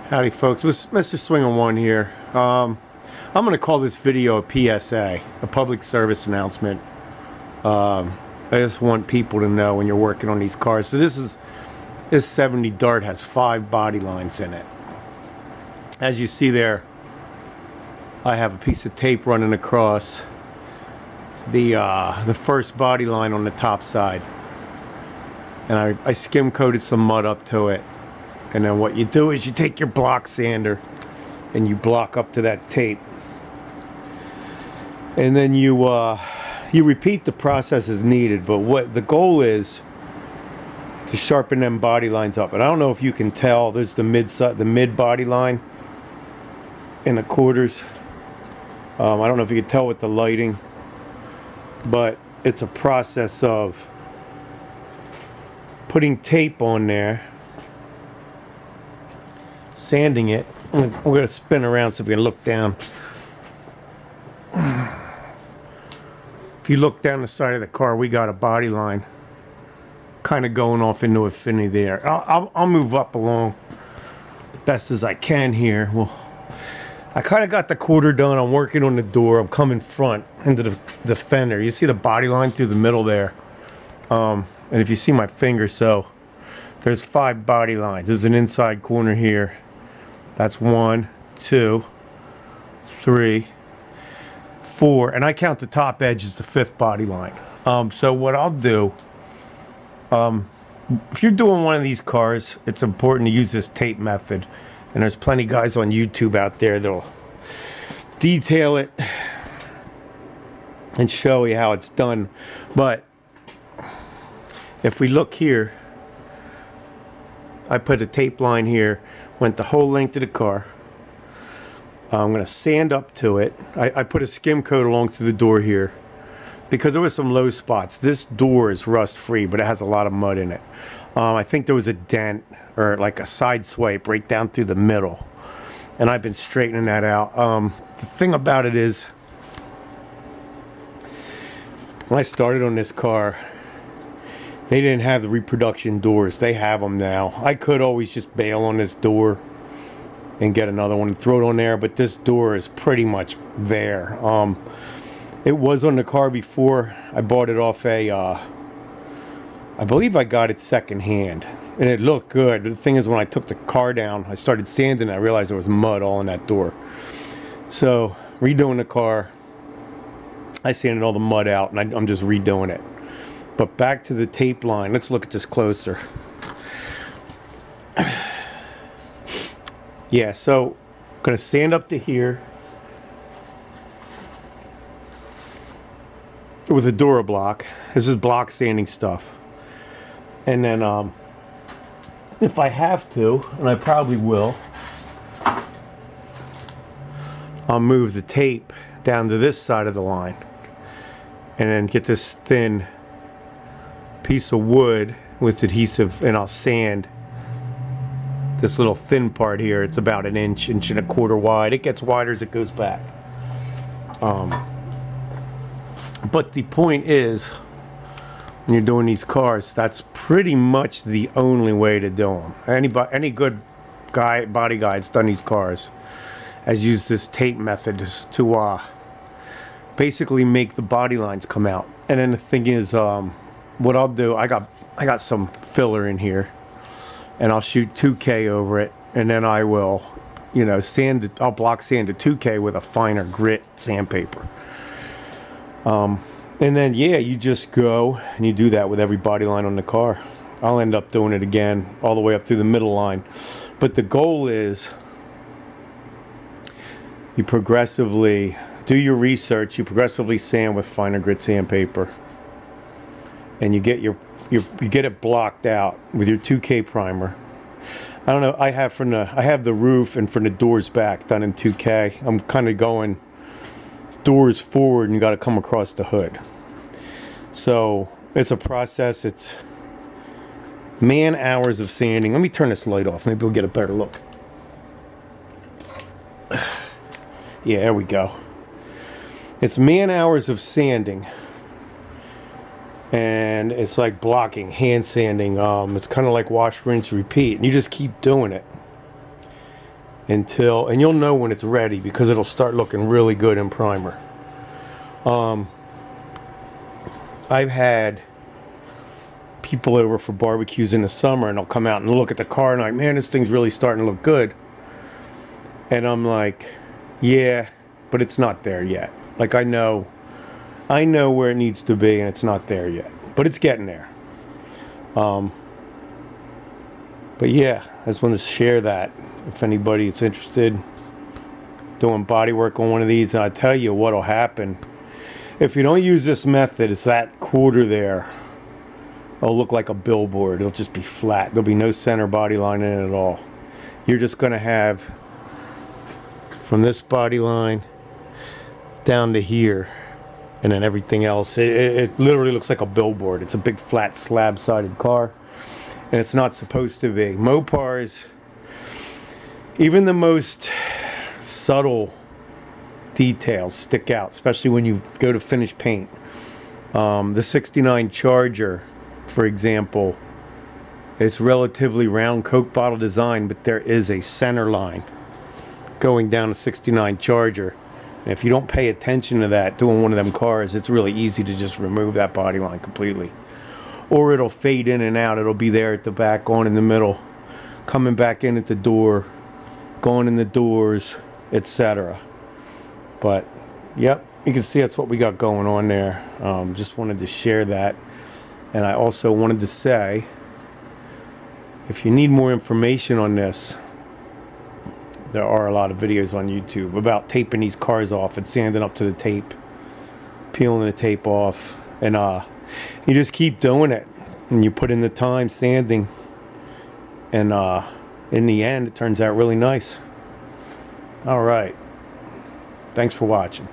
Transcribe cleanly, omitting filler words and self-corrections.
Howdy folks, Mr. Swinger One here. I'm going to call this video a PSA, a public service announcement. I just want people to know when you're working on these cars. So this 70 Dart has 5 body lines in it. As you see there, I have a piece of tape running across the first body line on the top side. And I skim coated some mud up to it. And then what you do is you take your block sander and you block up to that tape. And then you repeat the process as needed, but what the goal is to sharpen them body lines up. And I don't know if you can tell, there's the mid body line in the quarters. I don't know if you can tell with the lighting, but it's a process of putting tape on there, sanding it. We're going to spin around so we can look down. If you look down the side of the car, we got a body line kind of going off into infinity there. I'll move up along best as I can here. Well, I kind of got the quarter done. I'm working on the door. I'm coming front into the fender. You see the body line through the middle there. And if you see my finger, so there's 5 body lines. There's an inside corner here. That's 1, 2, 3, 4, and I count the top edge as the 5th body line. So what I'll do, if you're doing one of these cars, it's important to use this tape method. And there's plenty of guys on YouTube out there that'll detail it and show you how it's done. But if we look here, I put a tape line here, went the whole length of the car. I'm going to sand up to it. I put a skim coat along through the door here because there were some low spots. This door is rust free, but it has a lot of mud in it. I think there was a dent or like a side swipe right down through the middle, and I've been straightening that out. The thing about it is, when I started on this car, they didn't have the reproduction doors. They have them now. I could always just bail on this door and get another one and throw it on there, but this door is pretty much there. It was on the car before. I bought it off I believe I got it secondhand, and it looked good. The thing is, when I took the car down, I started sanding, I realized there was mud all in that door. So, redoing the car, I sanded all the mud out, and I'm just redoing it. But back to the tape line. Let's look at this closer. Yeah, so I'm going to sand up to here with a Dura block. This is block sanding stuff. And then if I have to, and I probably will, I'll move the tape down to this side of the line and then get this thin piece of wood with adhesive, and I'll sand this little thin part here. It's about an inch and a quarter wide. It gets wider as it goes back. But the point is, when you're doing these cars, that's pretty much the only way to do them. Any good body guy that's done these cars has used this tape method to basically make the body lines come out. And then the thing is, what I'll do, I got some filler in here, and I'll shoot 2K over it, and then I will, sand it. I'll block sand to 2K with a finer grit sandpaper. And then you just go and you do that with every body line on the car. I'll end up doing it again all the way up through the middle line. But the goal is you progressively do your research, you progressively sand with finer grit sandpaper, and you get you get it blocked out with your 2K primer. I don't know, I have the roof and from the doors back done in 2K. I'm kind of going doors forward, and you got to come across the hood. So it's a process. It's man hours of sanding. Let me turn this light off. Maybe we'll get a better look. Yeah, there we go. It's man hours of sanding, and it's like blocking, hand sanding. It's kind of like wash, rinse, repeat, and you just keep doing it. and you'll know when it's ready because it'll start looking really good in primer. I've had people over for barbecues in the summer, and they'll come out and look at the car and like, man, this thing's really starting to look good. And I'm like, yeah, but it's not there yet. Like, I know where it needs to be, and it's not there yet, but it's getting there. But yeah, I just wanted to share that if anybody is interested doing body work on one of these. And I tell you what'll happen if you don't use this method. It's that quarter there, it'll look like a billboard. It'll just be flat. There'll be no center body line in it at all. You're just going to have from this body line down to here, and then everything else. It literally looks like a billboard. It's a big flat slab-sided car, and it's not supposed to be. Mopars, even the most subtle details stick out, especially when you go to finish paint. The 69 Charger, for example, it's relatively round Coke bottle design, but there is a center line going down a 69 Charger. And if you don't pay attention to that doing one of them cars, it's really easy to just remove that body line completely. Or it'll fade in and out. It'll be there at the back, going in the middle, coming back in at the door, going in the doors, etc. But, yep, you can see that's what we got going on there. Just wanted to share that. And I also wanted to say, if you need more information on this, there are a lot of videos on YouTube about taping these cars off and sanding up to the tape, peeling the tape off, and you just keep doing it, and you put in the time sanding, and in the end, it turns out really nice. All right. Thanks for watching.